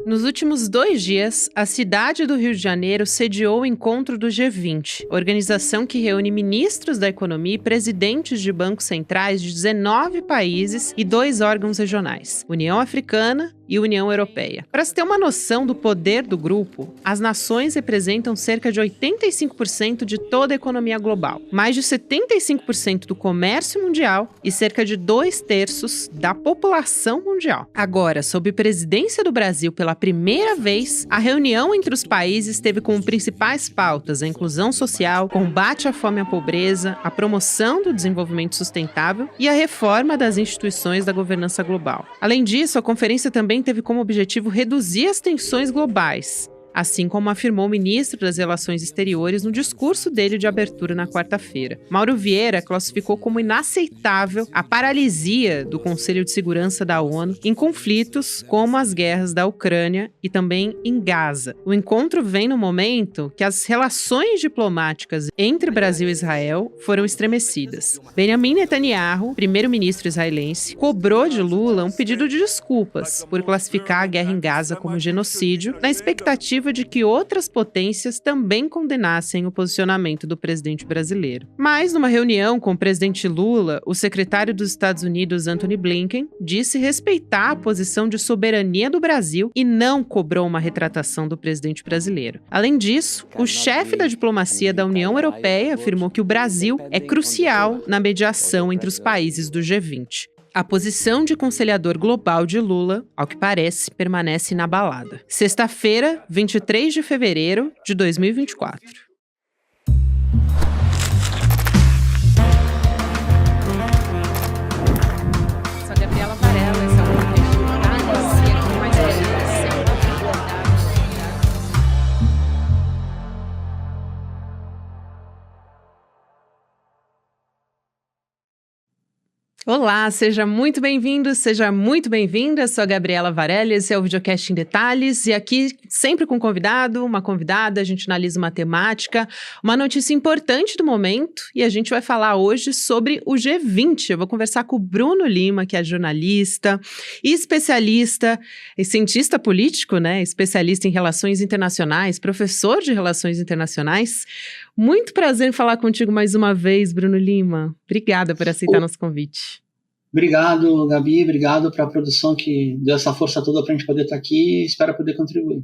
Nos últimos 2 dias, a cidade do Rio de Janeiro sediou o encontro do G20, organização que reúne ministros da economia e presidentes de bancos centrais de 19 países e 2 órgãos regionais, União Africana e União Europeia. Para se ter uma noção do poder do grupo, as nações representam cerca de 85% de toda a economia global, mais de 75% do comércio mundial e cerca de 2/3 da população mundial. Agora, sob presidência do Brasil pela primeira vez, a reunião entre os países teve como principais pautas a inclusão social, combate à fome e à pobreza, a promoção do desenvolvimento sustentável e a reforma das instituições da governança global. Além disso, a conferência também teve como objetivo reduzir as tensões globais, assim como afirmou o ministro das Relações Exteriores no discurso dele de abertura na quarta-feira. Mauro Vieira classificou como inaceitável a paralisia do Conselho de Segurança da ONU em conflitos como as guerras da Ucrânia e também em Gaza. O encontro vem no momento que as relações diplomáticas entre Brasil e Israel foram estremecidas. Benjamin Netanyahu, primeiro-ministro israelense, cobrou de Lula um pedido de desculpas por classificar a guerra em Gaza como genocídio, na expectativa de que outras potências também condenassem o posicionamento do presidente brasileiro. Mas, numa reunião com o presidente Lula, o secretário dos Estados Unidos, Antony Blinken, disse respeitar a posição de soberania do Brasil e não cobrou uma retratação do presidente brasileiro. Além disso, o chefe da diplomacia da União Europeia afirmou que o Brasil é crucial na mediação entre os países do G20. A posição de conciliador global de Lula, ao que parece, permanece inabalada. Sexta-feira, 23 de fevereiro de 2024. Sou a Gabriela Varela, esse é o podcast Detalhes, e aqui mais Olá, seja muito bem-vindo, seja muito bem-vinda. Eu sou a Gabriela Varela, esse é o Videocast em Detalhes e aqui sempre com um convidado, uma convidada, a gente analisa uma temática, uma notícia importante do momento e a gente vai falar hoje sobre o G20. Eu vou conversar com o Bruno Lima, que é jornalista e especialista e cientista político, né? Especialista em relações internacionais, professor de relações internacionais. Muito prazer em falar contigo mais uma vez, Bruno Lima. Obrigada por aceitar nosso convite. Obrigado, Gabi. Obrigado para a produção que deu essa força toda para a gente poder estar aqui e espero poder contribuir.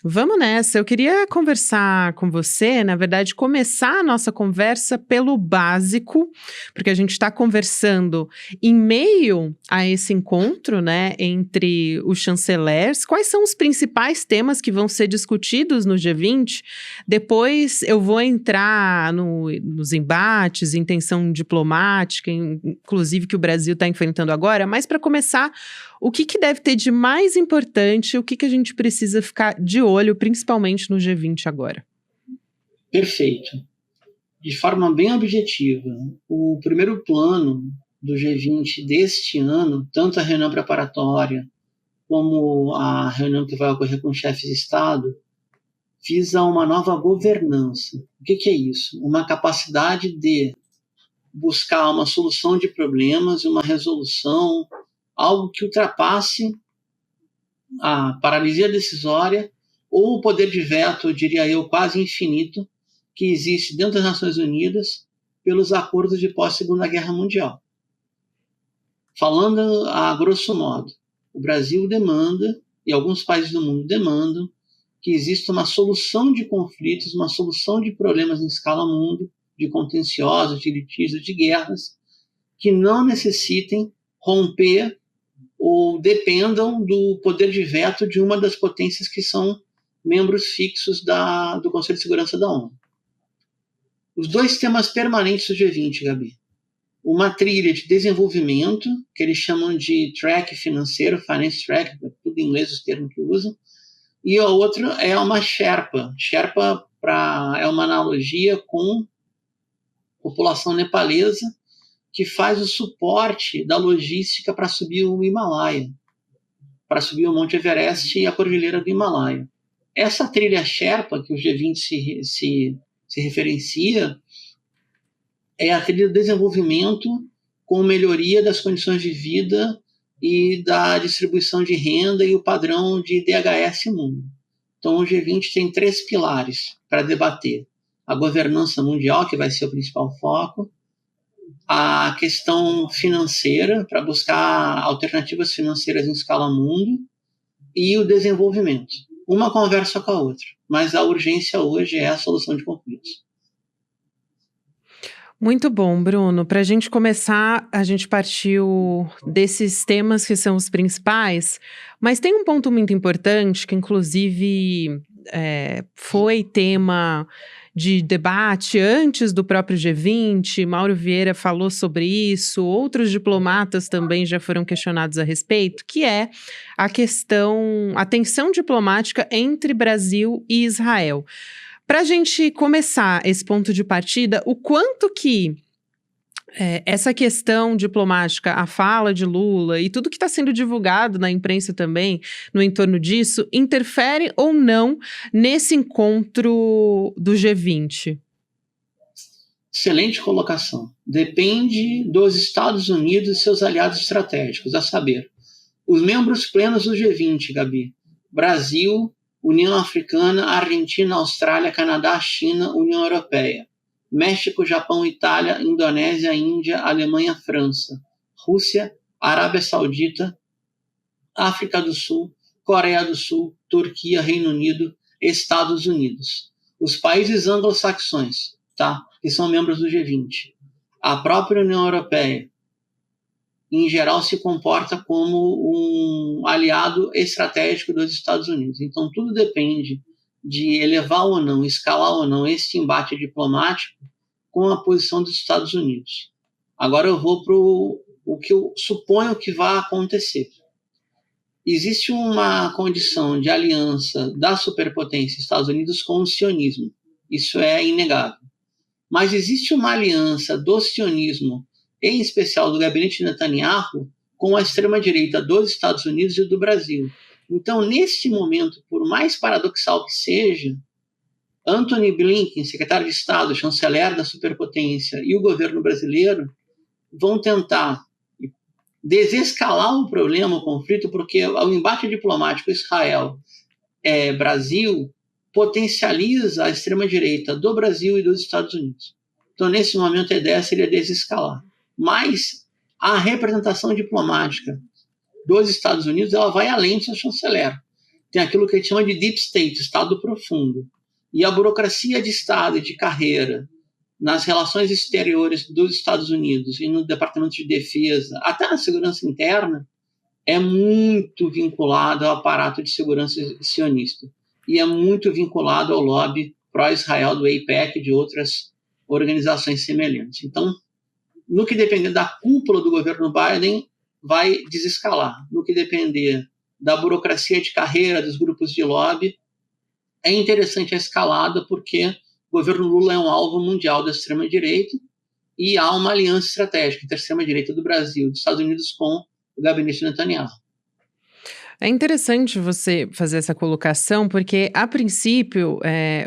Vamos nessa. Eu queria conversar com você, na verdade, começar a nossa conversa pelo básico, porque a gente está conversando em meio a esse encontro, né, entre os chanceleres. Quais são os principais temas que vão ser discutidos no G20? Depois eu vou entrar nos embates, em tensão diplomática, inclusive que o Brasil está enfrentando agora, mas para começar, o que deve ter de mais importante, o que a gente precisa ficar de olho, principalmente no G20 agora? Perfeito. De forma bem objetiva, o primeiro plano do G20 deste ano, tanto a reunião preparatória como a reunião que vai ocorrer com os chefes de Estado, visa uma nova governança. O que é isso? Uma capacidade de buscar uma solução de problemas e uma resolução, algo que ultrapasse a paralisia decisória ou o poder de veto, diria eu, quase infinito, que existe dentro das Nações Unidas pelos acordos de pós-Segunda Guerra Mundial. Falando a grosso modo, o Brasil demanda, e alguns países do mundo demandam, que exista uma solução de conflitos, uma solução de problemas em escala mundo, de contenciosos, de litígios, de guerras, que não necessitem romper ou dependam do poder de veto de uma das potências que são membros fixos do Conselho de Segurança da ONU. Os 2 temas permanentes do G20, Gabi. Uma trilha de desenvolvimento, que eles chamam de track financeiro, finance track, tudo em inglês os termos que usam, e a outra é uma Sherpa. Sherpa é uma analogia com a população nepalesa, que faz o suporte da logística para subir o Himalaia, para subir o Monte Everest e a Cordilheira do Himalaia. Essa trilha Sherpa, que o G20 se referencia, é a trilha do desenvolvimento com melhoria das condições de vida e da distribuição de renda e o padrão de DHS mundo. Então, o G20 tem 3 pilares para debater: a governança mundial, que vai ser o principal foco, a questão financeira, para buscar alternativas financeiras em escala mundo, e o desenvolvimento. Uma conversa com a outra, mas a urgência hoje é a solução de conflitos. Muito bom, Bruno. Para a gente começar, a gente partiu desses temas que são os principais, mas tem um ponto muito importante que, inclusive, foi tema de debate antes do próprio G20. Mauro Vieira falou sobre isso, outros diplomatas também já foram questionados a respeito, que é a tensão diplomática entre Brasil e Israel. Para a gente começar esse ponto de partida, o quanto que essa questão diplomática, a fala de Lula e tudo que está sendo divulgado na imprensa também no entorno disso, interfere ou não nesse encontro do G20? Excelente colocação. Depende dos Estados Unidos e seus aliados estratégicos, a saber, os membros plenos do G20, Gabi: Brasil, União Africana, Argentina, Austrália, Canadá, China, União Europeia, México, Japão, Itália, Indonésia, Índia, Alemanha, França, Rússia, Arábia Saudita, África do Sul, Coreia do Sul, Turquia, Reino Unido, Estados Unidos. Os países anglo-saxões, que são membros do G20. A própria União Europeia, em geral, se comporta como um aliado estratégico dos Estados Unidos. Então, tudo depende de elevar ou não, escalar ou não esse embate diplomático com a posição dos Estados Unidos. Agora eu vou para o que eu suponho que vai acontecer. Existe uma condição de aliança da superpotência Estados Unidos com o sionismo. Isso é inegável. Mas existe uma aliança do sionismo, em especial do gabinete Netanyahu, com a extrema-direita dos Estados Unidos e do Brasil. Então, neste momento, por mais paradoxal que seja, Antony Blinken, secretário de Estado, chanceler da superpotência, e o governo brasileiro vão tentar desescalar o problema, o conflito, porque o embate diplomático Israel-Brasil potencializa a extrema-direita do Brasil e dos Estados Unidos. Então, nesse momento, a ideia seria desescalar. Mas a representação diplomática dos Estados Unidos ela vai além do seu chanceler. Tem aquilo que a gente chama de deep state, Estado profundo. E a burocracia de Estado e de carreira nas relações exteriores dos Estados Unidos e no Departamento de Defesa, até na segurança interna, é muito vinculado ao aparato de segurança sionista. E é muito vinculado ao lobby pró-Israel do AIPAC e de outras organizações semelhantes. Então, no que depender da cúpula do governo Biden, vai desescalar. No que depender da burocracia de carreira, dos grupos de lobby, é interessante a escalada, porque o governo Lula é um alvo mundial da extrema-direita e há uma aliança estratégica entre a extrema-direita do Brasil e dos Estados Unidos com o gabinete Netanyahu. É interessante você fazer essa colocação, porque, a princípio,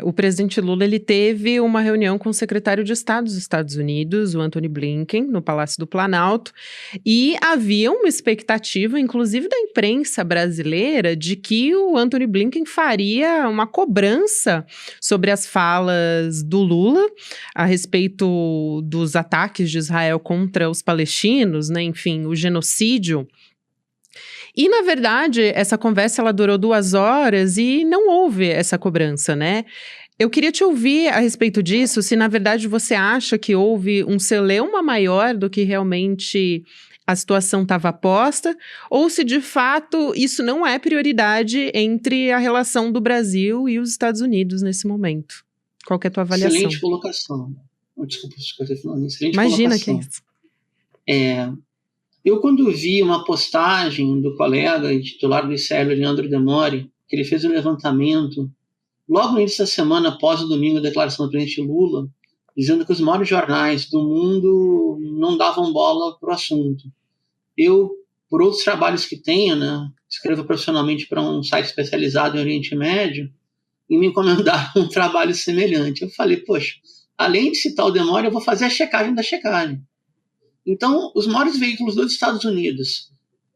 o presidente Lula ele teve uma reunião com o secretário de Estado dos Estados Unidos, o Antony Blinken, no Palácio do Planalto, e havia uma expectativa, inclusive da imprensa brasileira, de que o Antony Blinken faria uma cobrança sobre as falas do Lula a respeito dos ataques de Israel contra os palestinos, né, enfim, o genocídio. E, na verdade, essa conversa ela durou 2 horas e não houve essa cobrança, né? Eu queria te ouvir a respeito disso, se na verdade você acha que houve um celeuma maior do que realmente a situação estava posta, ou se de fato isso não é prioridade entre a relação do Brasil e os Estados Unidos nesse momento. Qual que é a tua avaliação? Excelente colocação. Desculpa, excelente Imagina colocação. Que é isso. Eu, quando vi uma postagem do colega e titular do ICL, Leandro Demore, que ele fez um levantamento logo no início da semana, após o domingo, a declaração do presidente Lula, dizendo que os maiores jornais do mundo não davam bola para o assunto. Eu, por outros trabalhos que tenho, né, escrevo profissionalmente para um site especializado em Oriente Médio, e me encomendaram um trabalho semelhante. Eu falei, poxa, além de citar o Demore, eu vou fazer a checagem da checagem. Então, os maiores veículos dos Estados Unidos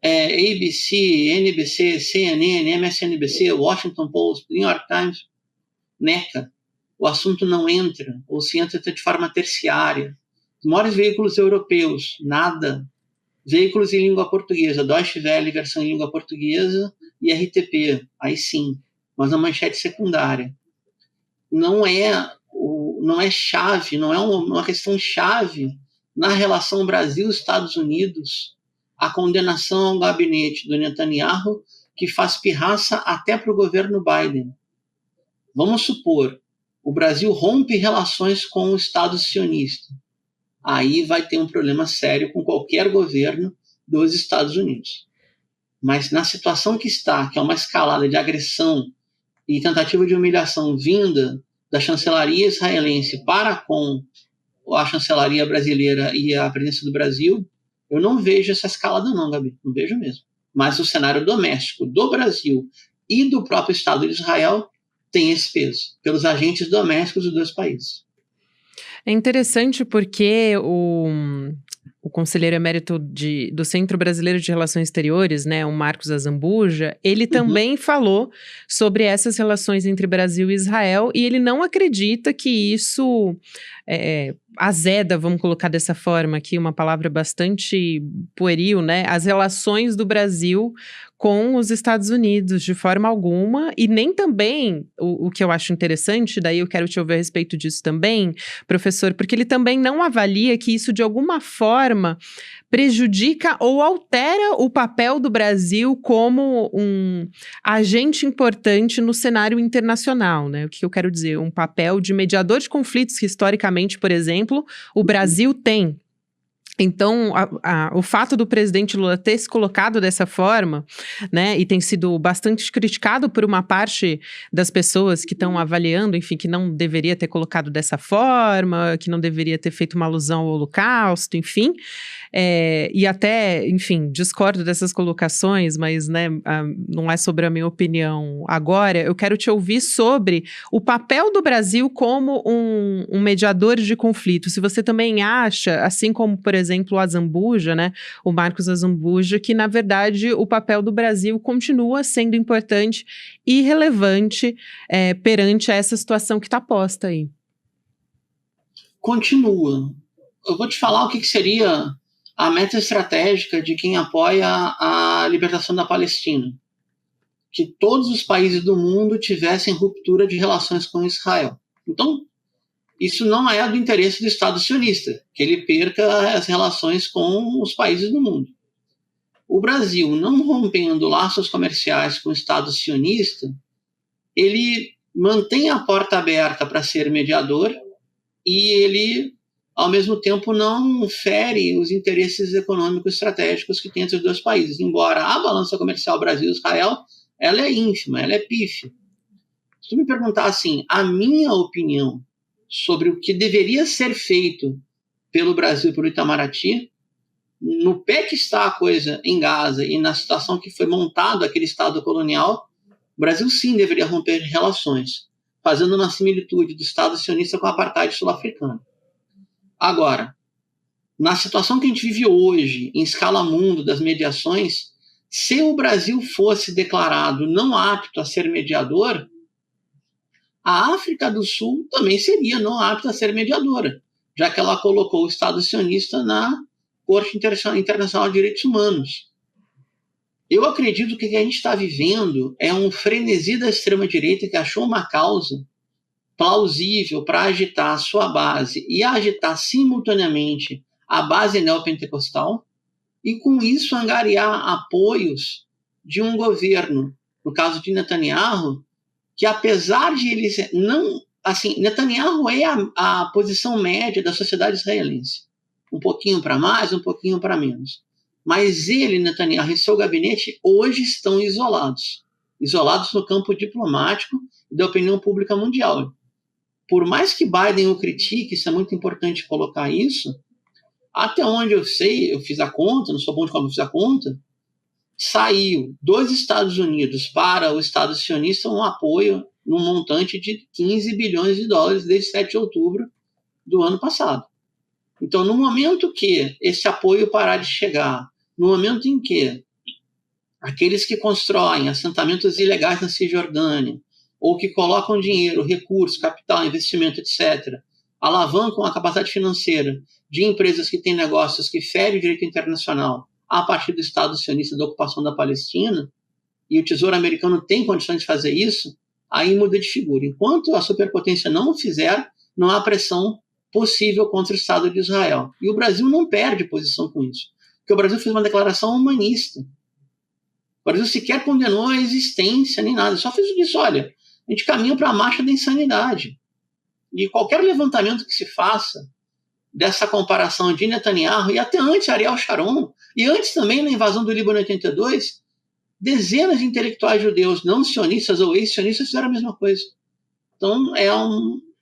ABC, NBC, CNN, MSNBC, Washington Post, New York Times, NECA, o assunto não entra, ou se entra de forma terciária. Os maiores veículos europeus, nada. Veículos em língua portuguesa, Deutsche Welle, versão em língua portuguesa, e RTP, aí sim, mas a manchete secundária. Não é chave, não é uma questão chave na relação Brasil-Estados Unidos, a condenação ao gabinete do Netanyahu, que faz pirraça até para o governo Biden. Vamos supor, o Brasil rompe relações com o Estado sionista. Aí vai ter um problema sério com qualquer governo dos Estados Unidos. Mas na situação que está, que é uma escalada de agressão e tentativa de humilhação vinda da chancelaria israelense para com a chancelaria brasileira e a presença do Brasil, eu não vejo essa escalada não, Gabi, não vejo mesmo. Mas o cenário doméstico do Brasil e do próprio Estado de Israel tem esse peso, pelos agentes domésticos dos dois países. É interessante porque o conselheiro emérito do Centro Brasileiro de Relações Exteriores, né, o Marcos Azambuja, ele também falou sobre essas relações entre Brasil e Israel, e ele não acredita que isso azeda, vamos colocar dessa forma aqui, uma palavra bastante pueril, né, as relações do Brasil com os Estados Unidos, de forma alguma, e nem também, o que eu acho interessante, daí eu quero te ouvir a respeito disso também, professor, porque ele também não avalia que isso de alguma forma prejudica ou altera o papel do Brasil como um agente importante no cenário internacional, né? O que eu quero dizer? Um papel de mediador de conflitos que, historicamente, por exemplo, o Brasil tem. Então, o fato do presidente Lula ter se colocado dessa forma, né, e tem sido bastante criticado por uma parte das pessoas que estão avaliando, enfim, que não deveria ter colocado dessa forma, que não deveria ter feito uma alusão ao Holocausto, enfim, e até, enfim, discordo dessas colocações, mas, né, não é sobre a minha opinião agora. Eu quero te ouvir sobre o papel do Brasil como um mediador de conflito. Se você também acha, assim como, por exemplo, o Azambuja, né, o Marcos Azambuja, que, na verdade, o papel do Brasil continua sendo importante e relevante perante essa situação que está posta aí. Continua. Eu vou te falar o que seria a meta estratégica de quem apoia a libertação da Palestina. Que todos os países do mundo tivessem ruptura de relações com Israel. Então, isso não é do interesse do Estado sionista, que ele perca as relações com os países do mundo. O Brasil, não rompendo laços comerciais com o Estado sionista, ele mantém a porta aberta para ser mediador e ele, ao mesmo tempo, não fere os interesses econômicos estratégicos que tem entre os dois países. Embora a balança comercial Brasil-Israel, ela é ínfima, ela é pífia. Se tu me perguntar assim, a minha opinião sobre o que deveria ser feito pelo Brasil e pelo Itamaraty, no pé que está a coisa em Gaza e na situação que foi montado aquele Estado colonial, o Brasil sim deveria romper relações, fazendo uma similitude do Estado sionista com a apartheid sul-africana. Agora, na situação que a gente vive hoje, em escala mundo das mediações, se o Brasil fosse declarado não apto a ser mediador, a África do Sul também seria não apta a ser mediadora, já que ela colocou o Estado sionista na Corte Internacional de Direitos Humanos. Eu acredito que o que a gente está vivendo é um frenesi da extrema-direita que achou uma causa plausível para agitar a sua base e agitar simultaneamente a base neopentecostal e, com isso, angariar apoios de um governo, no caso de Netanyahu, que apesar de eles não... Assim, Netanyahu é a posição média da sociedade israelense. Um pouquinho para mais, um pouquinho para menos. Mas ele, Netanyahu e seu gabinete, hoje estão isolados. Isolados no campo diplomático e da opinião pública mundial. Por mais que Biden o critique, isso é muito importante colocar isso, até onde eu sei, eu fiz a conta, não sou bom de como eu fiz a conta, saiu dos Estados Unidos para o Estado sionista um apoio num montante de 15 bilhões de dólares desde 7 de outubro do ano passado. Então, no momento que esse apoio parar de chegar, no momento em que aqueles que constroem assentamentos ilegais na Cisjordânia, ou que colocam dinheiro, recursos, capital, investimento, etc., alavancam a capacidade financeira de empresas que têm negócios que ferem o direito internacional a partir do Estado sionista da ocupação da Palestina, e o Tesouro americano tem condições de fazer isso, aí muda de figura. Enquanto a superpotência não o fizer, não há pressão possível contra o Estado de Israel. E o Brasil não perde posição com isso, porque o Brasil fez uma declaração humanista. O Brasil sequer condenou a existência nem nada, só fez isso, olha, a gente caminha para a marcha da insanidade. E qualquer levantamento que se faça dessa comparação de Netanyahu, e até antes Ariel Sharon, e antes também na invasão do Líbano em 82, dezenas de intelectuais judeus não sionistas ou ex-sionistas fizeram a mesma coisa. Então,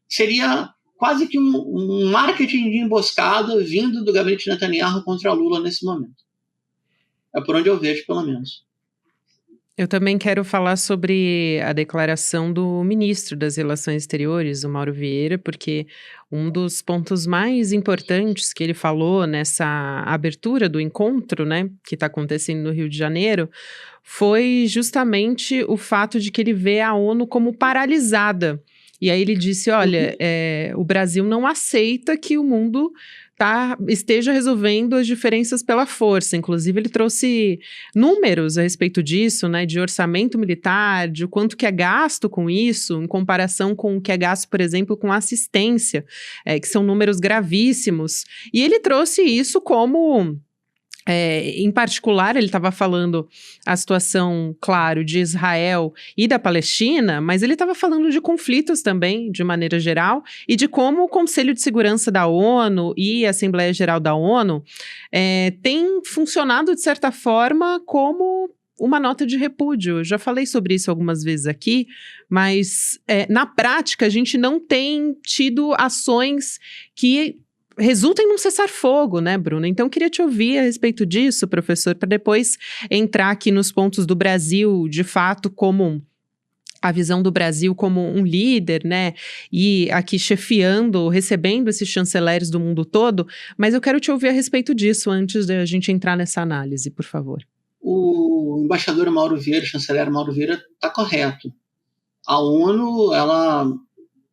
seria quase que um marketing de emboscada vindo do gabinete de Netanyahu contra Lula nesse momento. É por onde eu vejo, pelo menos. Eu também quero falar sobre a declaração do ministro das Relações Exteriores, o Mauro Vieira, porque um dos pontos mais importantes que ele falou nessa abertura do encontro, né, que está acontecendo no Rio de Janeiro, foi justamente o fato de que ele vê a ONU como paralisada. E aí ele disse, olha, o Brasil não aceita que o mundo esteja resolvendo as diferenças pela força. Inclusive, ele trouxe números a respeito disso, né, de orçamento militar, de quanto que é gasto com isso, em comparação com o que é gasto, por exemplo, com assistência, que são números gravíssimos. E ele trouxe isso como... em particular, ele estava falando a situação, claro, de Israel e da Palestina, mas ele estava falando de conflitos também, de maneira geral, e de como o Conselho de Segurança da ONU e a Assembleia Geral da ONU tem funcionado, de certa forma, como uma nota de repúdio. Eu já falei sobre isso algumas vezes aqui, mas na prática a gente não tem tido ações que resultem num cessar-fogo, né, Bruna? Então, queria te ouvir a respeito disso, professor, para depois entrar aqui nos pontos do Brasil, de fato, como a visão do Brasil como um líder, né, e aqui chefiando, recebendo esses chanceleres do mundo todo, mas eu quero te ouvir a respeito disso antes de a gente entrar nessa análise, por favor. O embaixador Mauro Vieira, o chanceler Mauro Vieira, está correto. A ONU,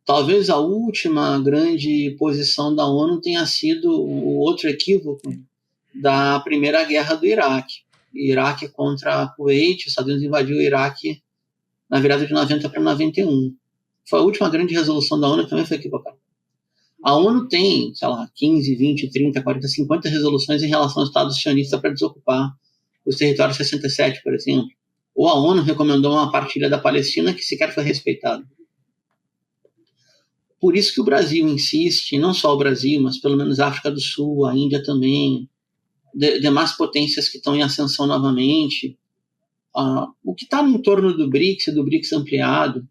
talvez a última grande posição da ONU tenha sido o outro equívoco da Primeira Guerra do Iraque. Iraque contra Kuwait, os Estados Unidos invadiu o Iraque na virada de 90 para 91. Foi a última grande resolução da ONU, que também foi equivocada. A ONU tem, 15, 20, 30, 40, 50 resoluções em relação aos Estados sionistas para desocupar os territórios 67, por exemplo. Ou a ONU recomendou uma partilha da Palestina que sequer foi respeitada. Por isso que o Brasil insiste, não só o Brasil, mas pelo menos a África do Sul, a Índia também, demais potências que estão em ascensão novamente, o que está no torno do BRICS e do BRICS ampliado,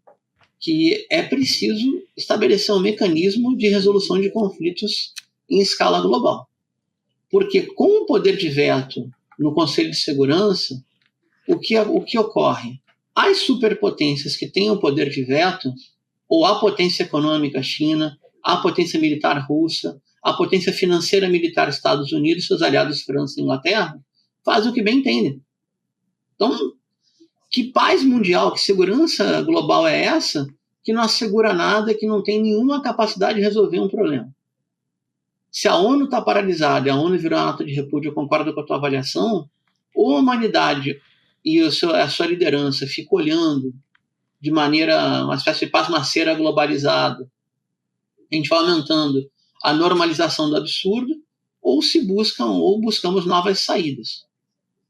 que é preciso estabelecer um mecanismo de resolução de conflitos em escala global. Porque com o poder de veto no Conselho de Segurança, o que ocorre? As superpotências que têm o poder de veto, ou a potência econômica China, a potência militar russa, a potência financeira militar Estados Unidos, seus aliados França e Inglaterra, fazem o que bem entendem. Então, que paz mundial, que segurança global é essa que não assegura nada, que não tem nenhuma capacidade de resolver um problema? Se a ONU está paralisada e a ONU virou uma nota de repúdio, eu concordo com a tua avaliação, ou a humanidade e a sua liderança ficam olhando de maneira, uma espécie de pasmaceira globalizada, a gente vai aumentando a normalização do absurdo, ou buscamos novas saídas.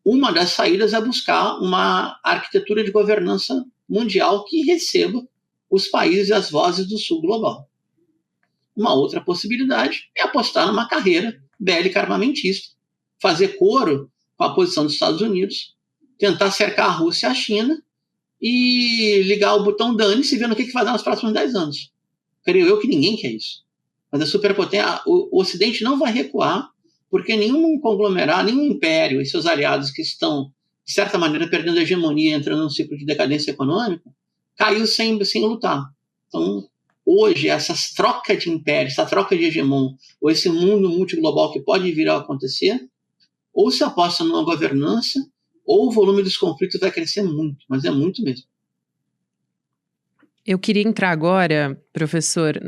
Uma das saídas é buscar uma arquitetura de governança mundial que receba os países e as vozes do sul global. Uma outra possibilidade é apostar numa carreira bélica armamentista, fazer coro com a posição dos Estados Unidos, tentar cercar a Rússia e a China e ligar o botão dane-se e ver no que vai dar nos próximos 10 anos. Creio eu que ninguém quer isso. Mas a superpotência, o Ocidente não vai recuar, porque nenhum conglomerado, nenhum império e seus aliados que estão, de certa maneira, perdendo a hegemonia, entrando num ciclo de decadência econômica, caiu sem lutar. Então, hoje, essa troca de império, essa troca de hegemon, ou esse mundo multiglobal que pode vir a acontecer, ou se aposta numa governança, ou o volume dos conflitos vai crescer muito, mas é muito mesmo. Eu queria entrar agora, professor,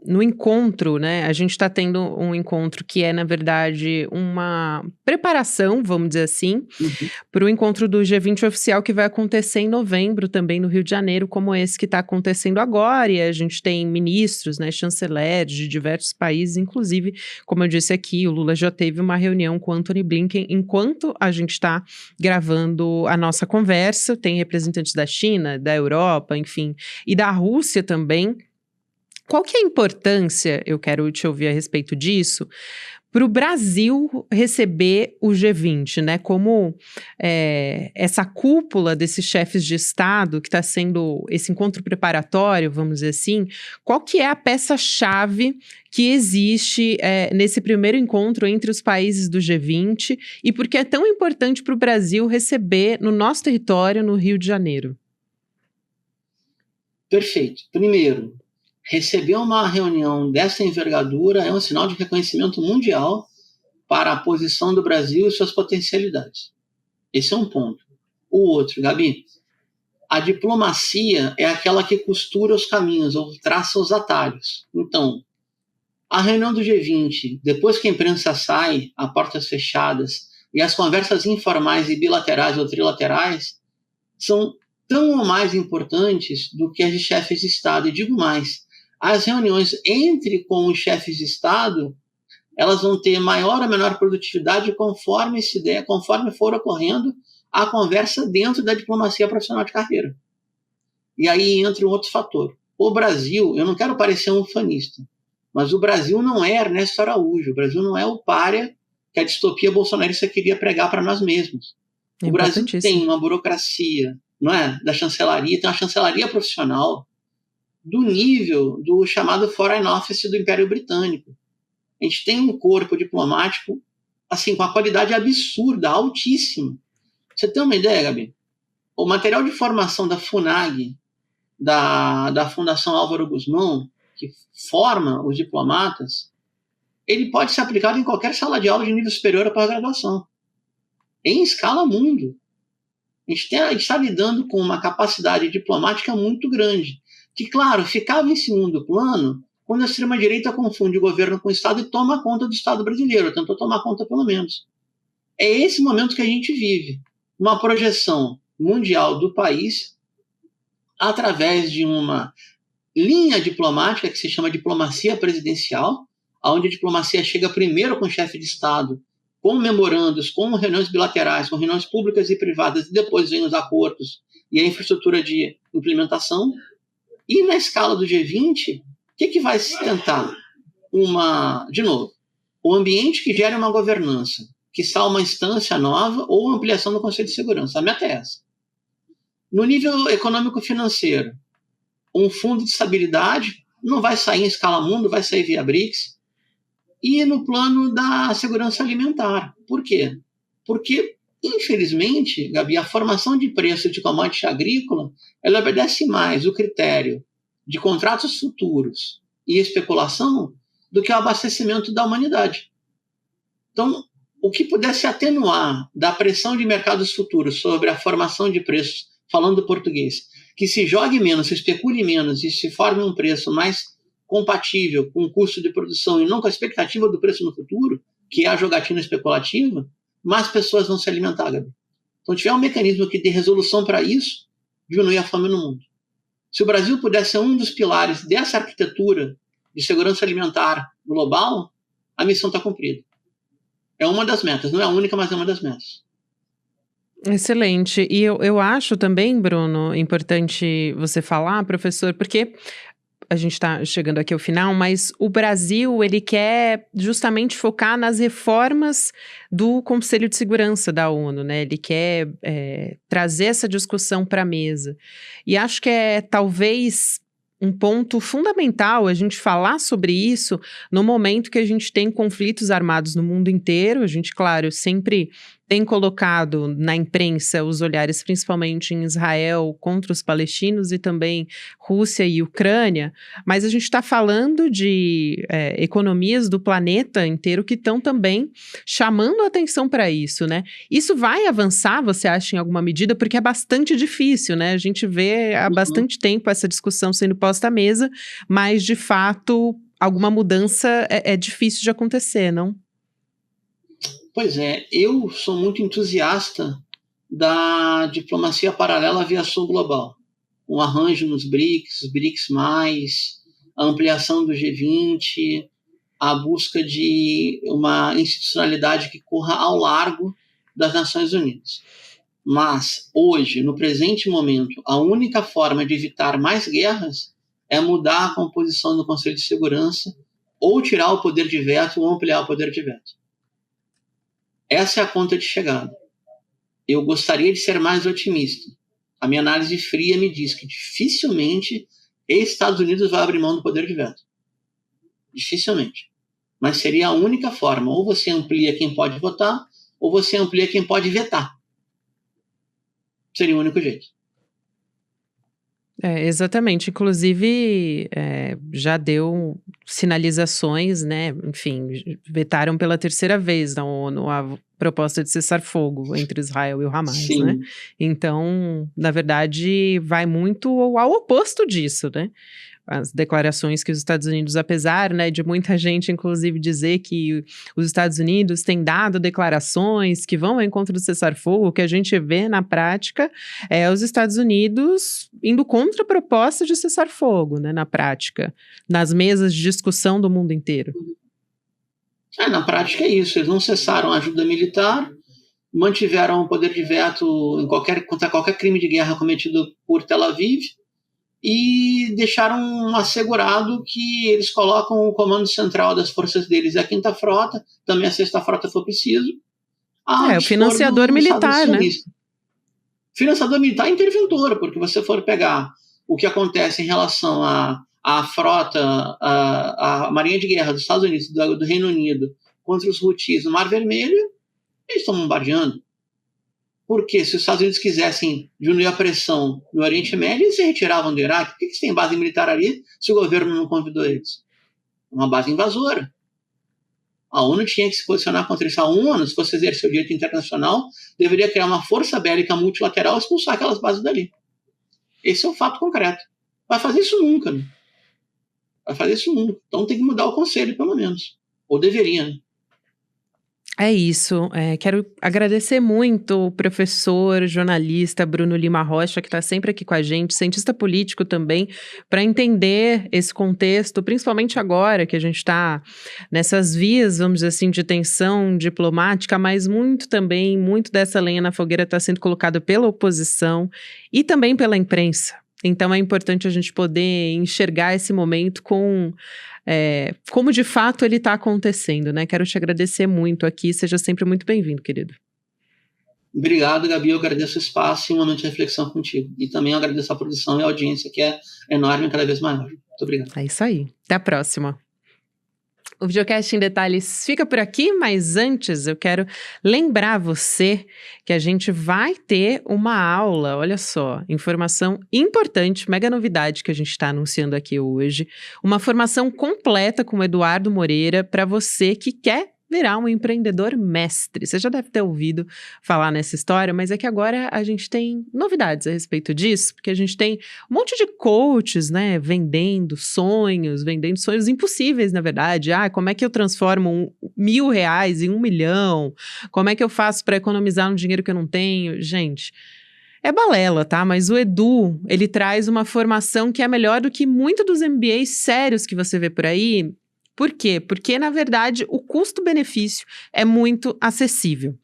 no encontro, né? A gente está tendo um encontro que é, na verdade, uma preparação, vamos dizer assim, Uhum. para o encontro do G20 oficial que vai acontecer em novembro, também no Rio de Janeiro, como esse que está acontecendo agora. E a gente tem ministros, né, chanceleres de diversos países, inclusive, como eu disse aqui, o Lula já teve uma reunião com Antony Blinken enquanto a gente está gravando a nossa conversa. Tem representantes da China, da Europa, enfim, e da Rússia também. Qual que é a importância, eu quero te ouvir a respeito disso, para o Brasil receber o G20, né? Como essa cúpula desses chefes de Estado, que está sendo esse encontro preparatório, vamos dizer assim, qual que é a peça-chave que existe nesse primeiro encontro entre os países do G20 e por que é tão importante para o Brasil receber no nosso território, no Rio de Janeiro? Perfeito. Primeiro, receber uma reunião dessa envergadura é um sinal de reconhecimento mundial para a posição do Brasil e suas potencialidades. Esse é um ponto. O outro, Gabi, a diplomacia é aquela que costura os caminhos ou traça os atalhos. Então, a reunião do G20, depois que a imprensa sai a portas fechadas e as conversas informais e bilaterais ou trilaterais são tão ou mais importantes do que as de chefes de Estado. E digo mais, as reuniões com os chefes de Estado, elas vão ter maior ou menor produtividade conforme for ocorrendo a conversa dentro da diplomacia profissional de carreira. E aí entra um outro fator. O Brasil, eu não quero parecer um ufanista, mas o Brasil não é Ernesto Araújo, o Brasil não é o pária que a distopia bolsonarista queria pregar para nós mesmos. O Brasil tem uma burocracia, não é, da chancelaria, tem uma chancelaria profissional do nível do chamado Foreign Office do Império Britânico. A gente tem um corpo diplomático assim, com uma qualidade absurda, altíssima. Você tem uma ideia, Gabi? O material de formação da FUNAG, da Fundação Álvaro Guzmão, que forma os diplomatas, ele pode ser aplicado em qualquer sala de aula de nível superior à pós-graduação, em escala mundo. A gente está lidando com uma capacidade diplomática muito grande, que, claro, ficava em segundo plano quando a extrema-direita confunde o governo com o Estado e toma conta do Estado brasileiro, tentou tomar conta pelo menos. É esse momento que a gente vive, uma projeção mundial do país através de uma linha diplomática que se chama diplomacia presidencial, onde a diplomacia chega primeiro com o chefe de Estado, com memorandos, com reuniões bilaterais, com reuniões públicas e privadas, e depois vem os acordos e a infraestrutura de implementação. E na escala do G20, o que vai se tentar? De novo, o ambiente que gera uma governança, que está uma instância nova ou ampliação do Conselho de Segurança. A meta é essa. No nível econômico-financeiro, um fundo de estabilidade não vai sair em escala mundo, vai sair via BRICS. E no plano da segurança alimentar. Por quê? Porque, infelizmente, Gabi, a formação de preço de commodity agrícola, ela obedece mais o critério de contratos futuros e especulação do que o abastecimento da humanidade. Então, o que pudesse atenuar da pressão de mercados futuros sobre a formação de preços, falando português, que se jogue menos, se especule menos e se forme um preço mais compatível com o custo de produção e não com a expectativa do preço no futuro, que é a jogatina especulativa, mais pessoas vão se alimentar, Gabi. Então, tiver um mecanismo que dê resolução para isso, diminuir a fome no mundo. Se o Brasil pudesse ser um dos pilares dessa arquitetura de segurança alimentar global, a missão está cumprida. É uma das metas, não é a única, mas é uma das metas. Excelente. E eu acho também, Bruno, importante você falar, professor, porque a gente está chegando aqui ao final, mas o Brasil, ele quer justamente focar nas reformas do Conselho de Segurança da ONU, né? Ele quer trazer essa discussão para a mesa. E acho que é talvez um ponto fundamental a gente falar sobre isso no momento que a gente tem conflitos armados no mundo inteiro. A gente, claro, sempre tem colocado na imprensa os olhares principalmente em Israel contra os palestinos e também Rússia e Ucrânia, mas a gente está falando de economias do planeta inteiro que estão também chamando a atenção para isso, né? Isso vai avançar, você acha, em alguma medida? Porque é bastante difícil, né? A gente vê há bastante tempo essa discussão sendo posta à mesa, mas, de fato, alguma mudança é difícil de acontecer, não? Pois é, eu sou muito entusiasta da diplomacia paralela à aviação global. Um arranjo nos BRICS, BRICS+, a ampliação do G20, a busca de uma institucionalidade que corra ao largo das Nações Unidas. Mas, hoje, no presente momento, a única forma de evitar mais guerras é mudar a composição do Conselho de Segurança, ou tirar o poder de veto ou ampliar o poder de veto. Essa é a conta de chegada. Eu gostaria de ser mais otimista. A minha análise fria me diz que dificilmente Estados Unidos vai abrir mão do poder de veto. Dificilmente. Mas seria a única forma. Ou você amplia quem pode votar, ou você amplia quem pode vetar. Seria o único jeito. Exatamente. Inclusive, já deu sinalizações, né? Enfim, vetaram pela terceira vez na ONU a proposta de cessar-fogo entre Israel e o Hamas, Sim. né? Então, na verdade, vai muito ao oposto disso, né? As declarações que os Estados Unidos, apesar, né, de muita gente, inclusive, dizer que os Estados Unidos têm dado declarações que vão ao encontro do cessar-fogo, o que a gente vê na prática é os Estados Unidos indo contra a proposta de cessar-fogo, né, na prática, nas mesas de discussão do mundo inteiro. Na prática é isso, eles não cessaram a ajuda militar, mantiveram o poder de veto contra qualquer crime de guerra cometido por Tel Aviv, e deixaram assegurado que eles colocam o comando central das forças deles e a 5ª Frota, também a 6ª Frota for preciso. O financiador militar, né? Financiador militar e interventor, porque você for pegar o que acontece em relação à frota, a Marinha de Guerra dos Estados Unidos, do Reino Unido, contra os Houthis no Mar Vermelho, eles estão bombardeando. Porque se os Estados Unidos quisessem diminuir a pressão no Oriente Médio, eles se retiravam do Iraque. Por que eles têm base militar ali se o governo não convidou eles? Uma base invasora. A ONU tinha que se posicionar contra isso. A ONU, se fosse exercer o direito internacional, deveria criar uma força bélica multilateral e expulsar aquelas bases dali. Esse é o fato concreto. Vai fazer isso nunca, né? Vai fazer isso nunca. Então tem que mudar o conselho, pelo menos. Ou deveria, né? É isso, quero agradecer muito o professor, jornalista Bruno Lima Rocha, que está sempre aqui com a gente, cientista político também, para entender esse contexto, principalmente agora que a gente está nessas vias, vamos dizer assim, de tensão diplomática, mas muito dessa lenha na fogueira está sendo colocado pela oposição e também pela imprensa. Então é importante a gente poder enxergar esse momento como de fato ele está acontecendo, né? Quero te agradecer muito aqui, seja sempre muito bem-vindo, querido. Obrigado, Gabi, eu agradeço o espaço e um momento de reflexão contigo. E também eu agradeço a produção e a audiência, que é enorme e cada vez maior. Muito obrigado. É isso aí, até a próxima. O Videocast em Detalhes fica por aqui, mas antes eu quero lembrar você que a gente vai ter uma aula, olha só, informação importante, mega novidade que a gente está anunciando aqui hoje, uma formação completa com o Eduardo Moreira para você que quer virar um empreendedor mestre. Você já deve ter ouvido falar nessa história, mas é que agora a gente tem novidades a respeito disso, porque a gente tem um monte de coaches, né, vendendo sonhos impossíveis, na verdade. Como é que eu transformo R$1.000 em 1 milhão? Como é que eu faço para economizar um dinheiro que eu não tenho? Gente, é balela, tá? Mas o Edu, ele traz uma formação que é melhor do que muito dos MBAs sérios que você vê por aí. Por quê? Porque, na verdade, o custo-benefício é muito acessível.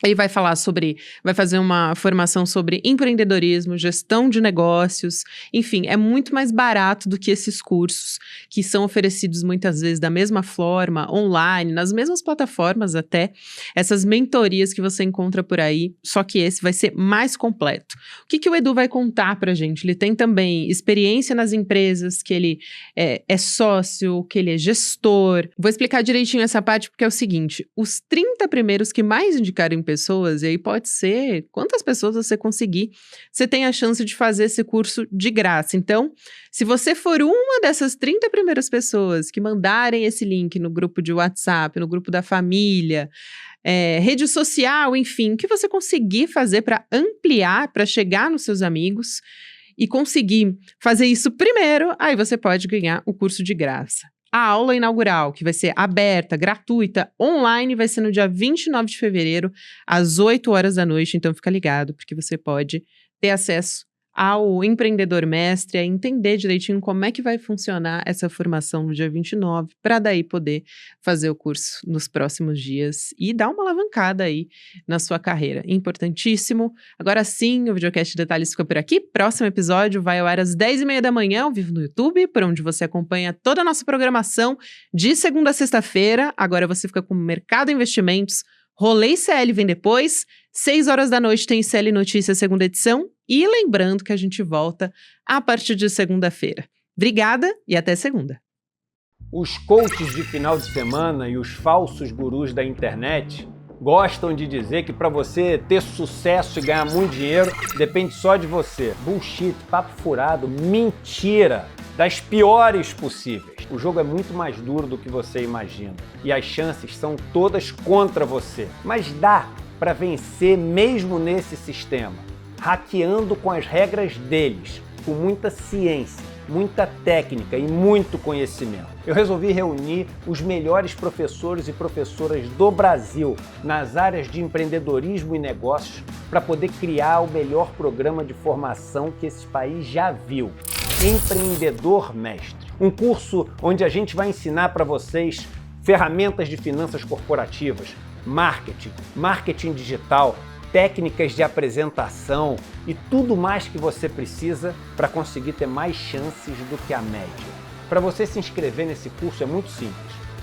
Ele vai fazer uma formação sobre empreendedorismo, gestão de negócios, enfim, é muito mais barato do que esses cursos que são oferecidos muitas vezes da mesma forma, online, nas mesmas plataformas até, essas mentorias que você encontra por aí, só que esse vai ser mais completo. O que o Edu vai contar pra gente? Ele tem também experiência nas empresas, que ele é sócio, que ele é gestor. Vou explicar direitinho essa parte porque é o seguinte, os 30 primeiros que mais indicaram pessoas, e aí pode ser quantas pessoas você conseguir, você tem a chance de fazer esse curso de graça. Então, se você for uma dessas 30 primeiras pessoas que mandarem esse link no grupo de WhatsApp, no grupo da família, rede social, enfim, o que você conseguir fazer para ampliar, para chegar nos seus amigos e conseguir fazer isso primeiro, aí você pode ganhar o curso de graça. A aula inaugural, que vai ser aberta, gratuita, online, vai ser no dia 29 de fevereiro, às 8 horas da noite. Então, fica ligado, porque você pode ter acesso ao empreendedor mestre, a entender direitinho como é que vai funcionar essa formação no dia 29, para daí poder fazer o curso nos próximos dias e dar uma alavancada aí na sua carreira. Importantíssimo. Agora sim, o Videocast Detalhes fica por aqui. Próximo episódio vai ao ar às 10h30 da manhã, ao vivo no YouTube, por onde você acompanha toda a nossa programação de segunda a sexta-feira. Agora você fica com o Mercado Investimentos. Rolê ICL vem depois, 6 horas da noite tem ICL Notícias segunda edição, e lembrando que a gente volta a partir de segunda-feira. Obrigada e até segunda. Os coaches de final de semana e os falsos gurus da internet gostam de dizer que para você ter sucesso e ganhar muito dinheiro, depende só de você. Bullshit, papo furado, mentira! Das piores possíveis. O jogo é muito mais duro do que você imagina e as chances são todas contra você. Mas dá para vencer mesmo nesse sistema, hackeando com as regras deles, com muita ciência, muita técnica e muito conhecimento. Eu resolvi reunir os melhores professores e professoras do Brasil nas áreas de empreendedorismo e negócios para poder criar o melhor programa de formação que esse país já viu. Empreendedor Mestre, um curso onde a gente vai ensinar para vocês ferramentas de finanças corporativas, marketing digital, técnicas de apresentação e tudo mais que você precisa para conseguir ter mais chances do que a média. Para você se inscrever nesse curso é muito simples,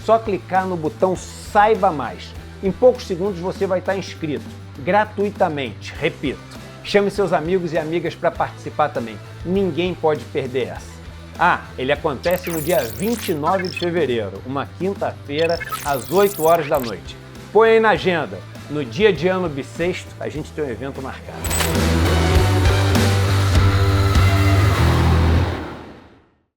só clicar no botão Saiba Mais. Em poucos segundos você vai estar inscrito, gratuitamente, repito. Chame seus amigos e amigas para participar também. Ninguém pode perder essa. Ele acontece no dia 29 de fevereiro, uma quinta-feira, às 8 horas da noite. Põe aí na agenda. No dia de ano bissexto, a gente tem um evento marcado.